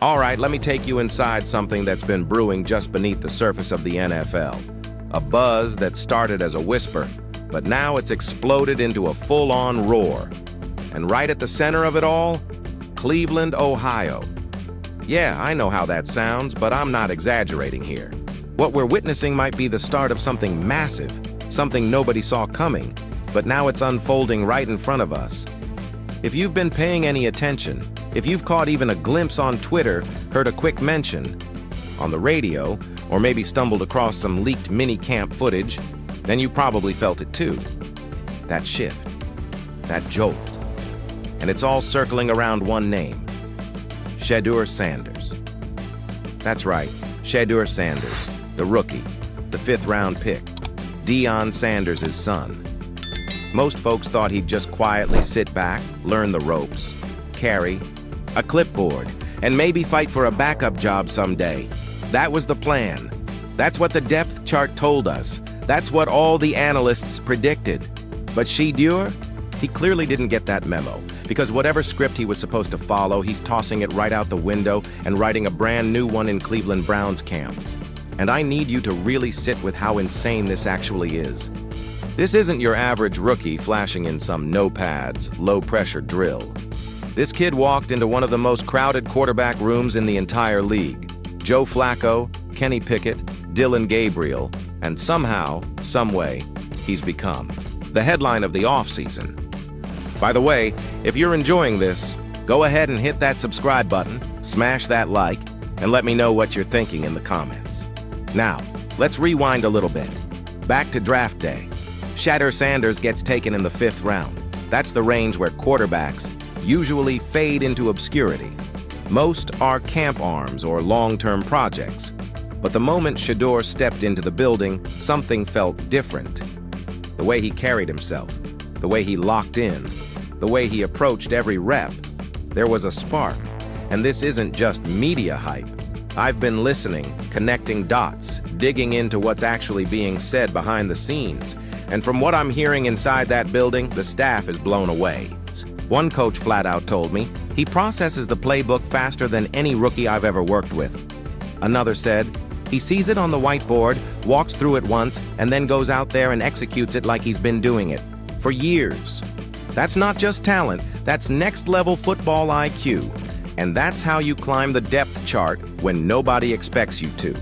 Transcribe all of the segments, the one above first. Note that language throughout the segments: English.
All right, let me take you inside something that's been brewing just beneath the surface of the NFL. A buzz that started as a whisper, but now it's exploded into a full-on roar. And right at the center of it all, Cleveland, Ohio. Yeah, I know how that sounds, but I'm not exaggerating here. What we're witnessing might be the start of something massive, something nobody saw coming, but now it's unfolding right in front of us. If you've been paying any attention, if you've caught even a glimpse on Twitter, heard a quick mention on the radio, or maybe stumbled across some leaked mini-camp footage, then you probably felt it too. That shift, that jolt. And it's all circling around one name, Shedeur Sanders. That's right, Shedeur Sanders, the rookie, the fifth-round pick, Deion Sanders' son. Most folks thought he'd just quietly sit back, learn the ropes, carry a clipboard, and maybe fight for a backup job someday. That was the plan. That's what the depth chart told us. That's what all the analysts predicted. But Shedeur, he clearly didn't get that memo, because whatever script he was supposed to follow, he's tossing it right out the window and writing a brand new one in Cleveland Browns camp. And I need you to really sit with how insane this actually is. This isn't your average rookie flashing in some no-pads, low-pressure drill. This kid walked into one of the most crowded quarterback rooms in the entire league. Joe Flacco, Kenny Pickett, Dillon Gabriel, and somehow, someway, he's become the headline of the offseason. By the way, if you're enjoying this, go ahead and hit that subscribe button, smash that like, and let me know what you're thinking in the comments. Now, let's rewind a little bit. Back to draft day. Shedeur Sanders gets taken in the 5th round. That's the range where quarterbacks usually fade into obscurity. Most are camp arms or long-term projects. But the moment Shedeur stepped into the building, something felt different. The way he carried himself, the way he locked in, the way he approached every rep. There was a spark. And this isn't just media hype. I've been listening, connecting dots, digging into what's actually being said behind the scenes. And from what I'm hearing inside that building, the staff is blown away. One coach flat out told me he processes the playbook faster than any rookie I've ever worked with. Another said he sees it on the whiteboard, walks through it once, and then goes out there and executes it like he's been doing it for years. That's not just talent, that's next-level football IQ. And that's how you climb the depth chart when nobody expects you to.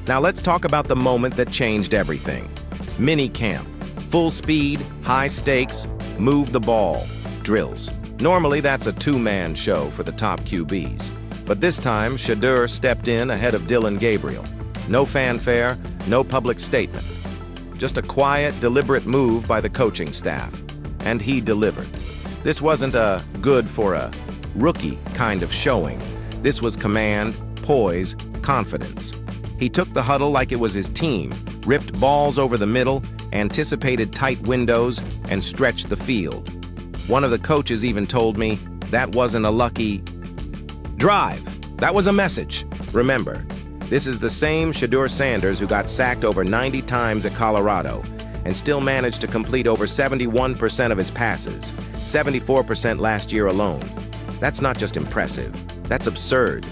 Now let's talk about the moment that changed everything. Mini camp. Full speed, high stakes, move the ball, drills. Normally that's a two-man show for the top QBs. But this time, Shedeur stepped in ahead of Dillon Gabriel. No fanfare, no public statement. Just a quiet, deliberate move by the coaching staff. And he delivered. This wasn't a good for a rookie kind of showing. This was command, poise, confidence. He took the huddle like it was his team, ripped balls over the middle, anticipated tight windows, and stretched the field. One of the coaches even told me that wasn't a lucky drive. That was a message. Remember, this is the same Shedeur Sanders who got sacked over 90 times at Colorado and still managed to complete over 71% of his passes, 74% last year alone. That's not just impressive, that's absurd.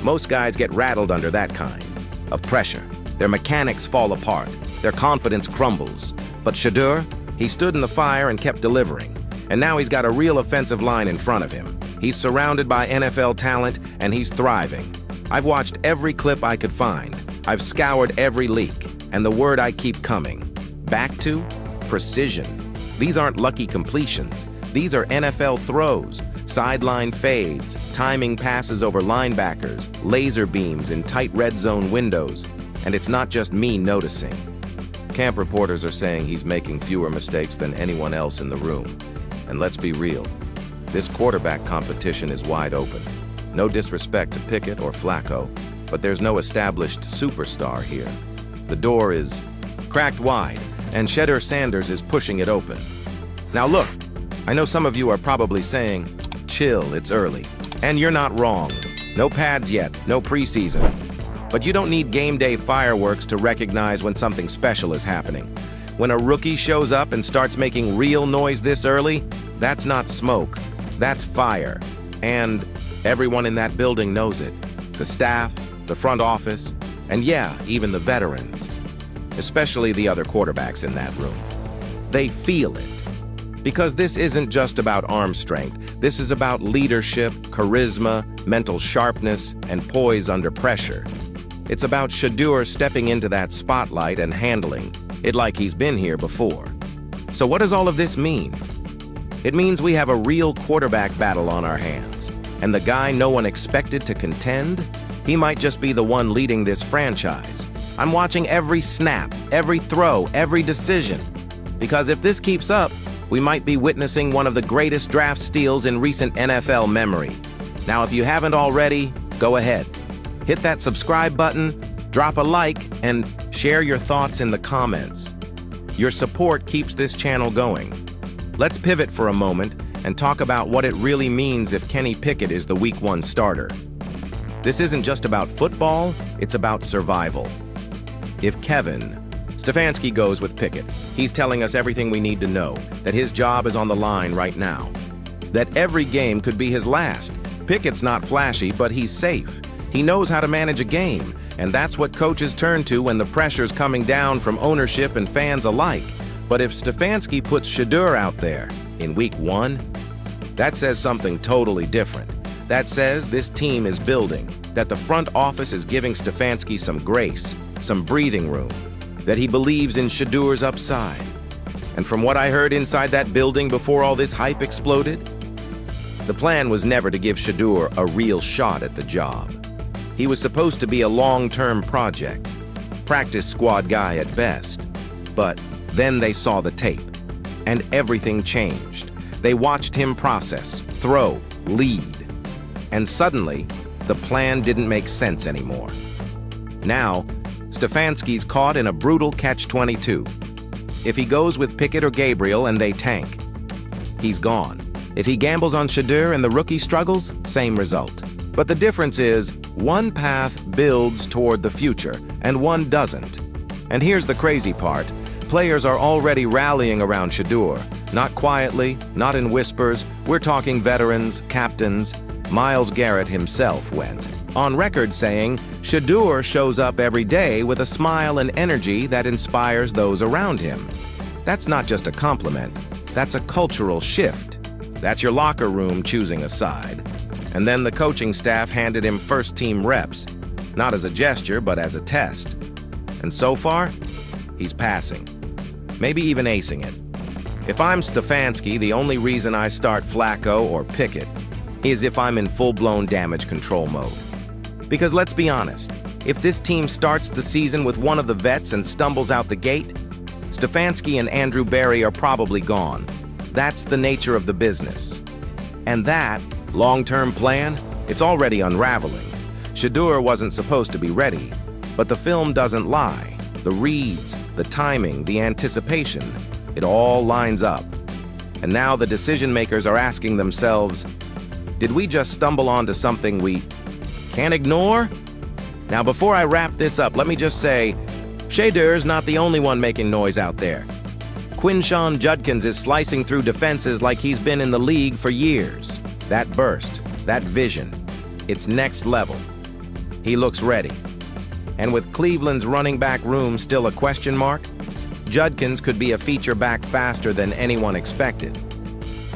Most guys get rattled under that kind of pressure. Their mechanics fall apart, their confidence crumbles. But Shedeur, he stood in the fire and kept delivering. And now he's got a real offensive line in front of him. He's surrounded by NFL talent, and he's thriving. I've watched every clip I could find. I've scoured every leak. And the word I keep coming back to? Precision. These aren't lucky completions. These are NFL throws, sideline fades, timing passes over linebackers, laser beams in tight red zone windows. And it's not just me noticing. Camp reporters are saying he's making fewer mistakes than anyone else in the room. And let's be real, this quarterback competition is wide open. No disrespect to Pickett or Flacco, but there's no established superstar here. The door is cracked wide, and Shedeur Sanders is pushing it open. Now look, I know some of you are probably saying, chill, it's early. And you're not wrong. No pads yet, no preseason. But you don't need game day fireworks to recognize when something special is happening. When a rookie shows up and starts making real noise this early, that's not smoke, that's fire. And everyone in that building knows it. the staff, the front office, and yeah, even the veterans, especially the other quarterbacks in that room. They feel it. Because this isn't just about arm strength. This is about leadership, charisma, mental sharpness, and poise under pressure. It's about Shedeur stepping into that spotlight and handling it like he's been here before. So what does all of this mean? It means we have a real quarterback battle on our hands. And the guy no one expected to contend, he might just be the one leading this franchise. I'm watching every snap, every throw, every decision. Because if this keeps up, we might be witnessing one of the greatest draft steals in recent NFL memory. Now, if you haven't already, go ahead. Hit that subscribe button, drop a like, and share your thoughts in the comments. Your support keeps this channel going. Let's pivot for a moment and talk about what it really means if Kenny Pickett is the Week 1 starter. This isn't just about football, it's about survival. If Kevin Stefanski goes with Pickett, he's telling us everything we need to know, that his job is on the line right now, that every game could be his last. Pickett's not flashy, but he's safe. He knows how to manage a game, and that's what coaches turn to when the pressure's coming down from ownership and fans alike. But if Stefanski puts Shedeur out there in Week 1, that says something totally different. That says this team is building, that the front office is giving Stefanski some grace, some breathing room, that he believes in Shedeur's upside. And from what I heard inside that building before all this hype exploded, the plan was never to give Shedeur a real shot at the job. He was supposed to be a long-term project, practice squad guy at best. But then they saw the tape, and everything changed. They watched him process, throw, lead, and suddenly, the plan didn't make sense anymore. Now, Stefanski's caught in a brutal catch-22. If he goes with Pickett or Gabriel and they tank, he's gone. If he gambles on Shedeur and the rookie struggles, same result. But the difference is, one path builds toward the future, and one doesn't. And here's the crazy part. Players are already rallying around Shedeur. Not quietly, not in whispers. We're talking veterans, captains. Myles Garrett himself went on record saying, Shedeur shows up every day with a smile and energy that inspires those around him. That's not just a compliment, that's a cultural shift. That's your locker room choosing a side. And then the coaching staff handed him first-team reps, not as a gesture, but as a test. And so far, he's passing, maybe even acing it. If I'm Stefanski, the only reason I start Flacco or Pickett is if I'm in full-blown damage control mode. Because let's be honest, if this team starts the season with one of the vets and stumbles out the gate, Stefanski and Andrew Berry are probably gone. That's the nature of the business. And that long-term plan, it's already unraveling. Shedeur wasn't supposed to be ready, but the film doesn't lie. The reads, the timing, the anticipation, it all lines up. And now the decision-makers are asking themselves, did we just stumble onto something we can't ignore? Now, before I wrap this up, let me just say, Shedeur's not the only one making noise out there. Quinshon Judkins is slicing through defenses like he's been in the league for years. That burst, that vision, it's next level. He looks ready. And with Cleveland's running back room still a question mark, Judkins could be a feature back faster than anyone expected.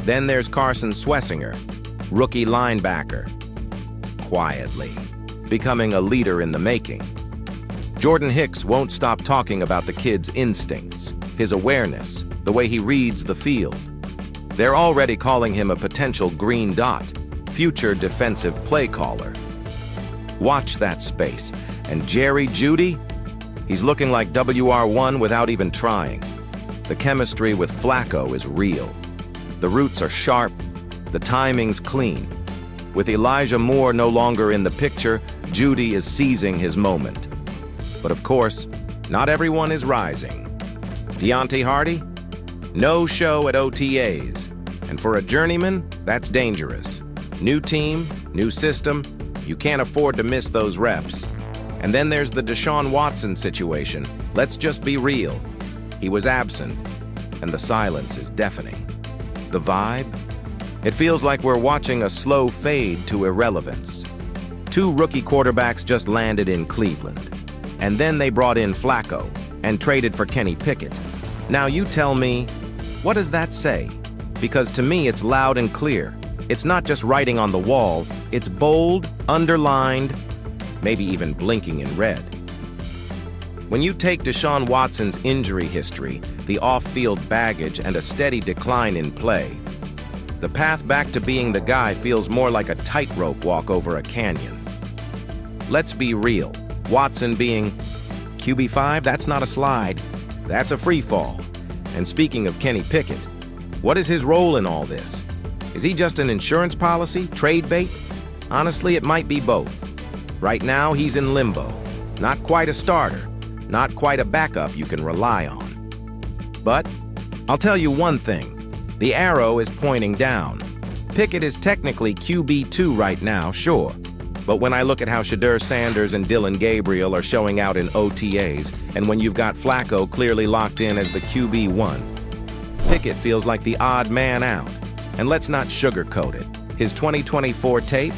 Then there's Carson Swessinger, rookie linebacker, quietly becoming a leader in the making. Jordan Hicks won't stop talking about the kid's instincts, his awareness, the way he reads the field. They're already calling him a potential green dot, future defensive play caller. Watch that space. And Jerry Jeudy, he's looking like WR1 without even trying. The chemistry with Flacco is real. The routes are sharp, the timing's clean. With Elijah Moore no longer in the picture, Jeudy is seizing his moment. But of course, not everyone is rising. Deontay Hardy? No show at OTAs. And for a journeyman, that's dangerous. New team, new system, you can't afford to miss those reps. And then there's the Deshaun Watson situation. Let's just be real. He was absent, and the silence is deafening. The vibe? It feels like we're watching a slow fade to irrelevance. Two rookie quarterbacks just landed in Cleveland. And then they brought in Flacco and traded for Kenny Pickett. Now you tell me, what does that say? Because to me it's loud and clear. It's not just writing on the wall, it's bold, underlined, maybe even blinking in red. When you take Deshaun Watson's injury history, the off-field baggage, and a steady decline in play, the path back to being the guy feels more like a tightrope walk over a canyon. Let's be real. Watson being QB5, that's not a slide. That's a free fall. And speaking of Kenny Pickett, what is his role in all this? Is he just an insurance policy, trade bait? Honestly, it might be both. Right now, he's in limbo. Not quite a starter, not quite a backup you can rely on. But I'll tell you one thing. The arrow is pointing down. Pickett is technically QB2 right now, sure. But when I look at how Shedeur Sanders and Dillon Gabriel are showing out in OTAs, and when you've got Flacco clearly locked in as the QB1, Pickett feels like the odd man out. And let's not sugarcoat it. His 2024 tape?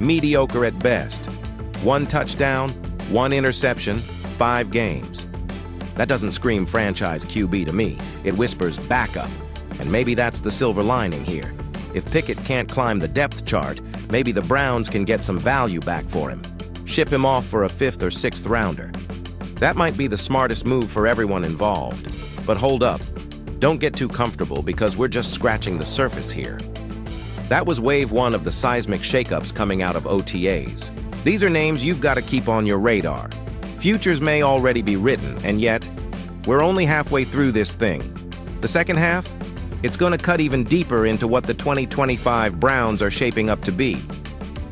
Mediocre at best. 1 touchdown, 1 interception, 5 games. That doesn't scream franchise QB to me. It whispers backup. And maybe that's the silver lining here. If Pickett can't climb the depth chart, maybe the Browns can get some value back for him. Ship him off for a 5th or 6th rounder. That might be the smartest move for everyone involved. But hold up. Don't get too comfortable because we're just scratching the surface here. That was wave 1 of the seismic shakeups coming out of OTAs. These are names you've got to keep on your radar. Futures may already be written, and yet, we're only halfway through this thing. The second half? It's going to cut even deeper into what the 2025 Browns are shaping up to be.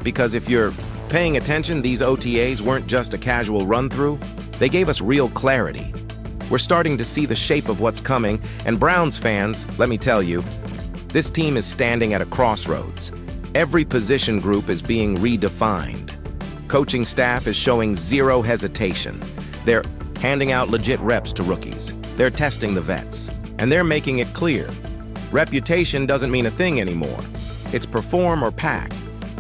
Because if you're paying attention, these OTAs weren't just a casual run-through. They gave us real clarity. We're starting to see the shape of what's coming, and Browns fans, let me tell you, this team is standing at a crossroads. Every position group is being redefined. Coaching staff is showing zero hesitation. They're handing out legit reps to rookies. They're testing the vets. And they're making it clear. Reputation doesn't mean a thing anymore. It's perform or pack.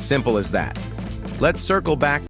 Simple as that. Let's circle back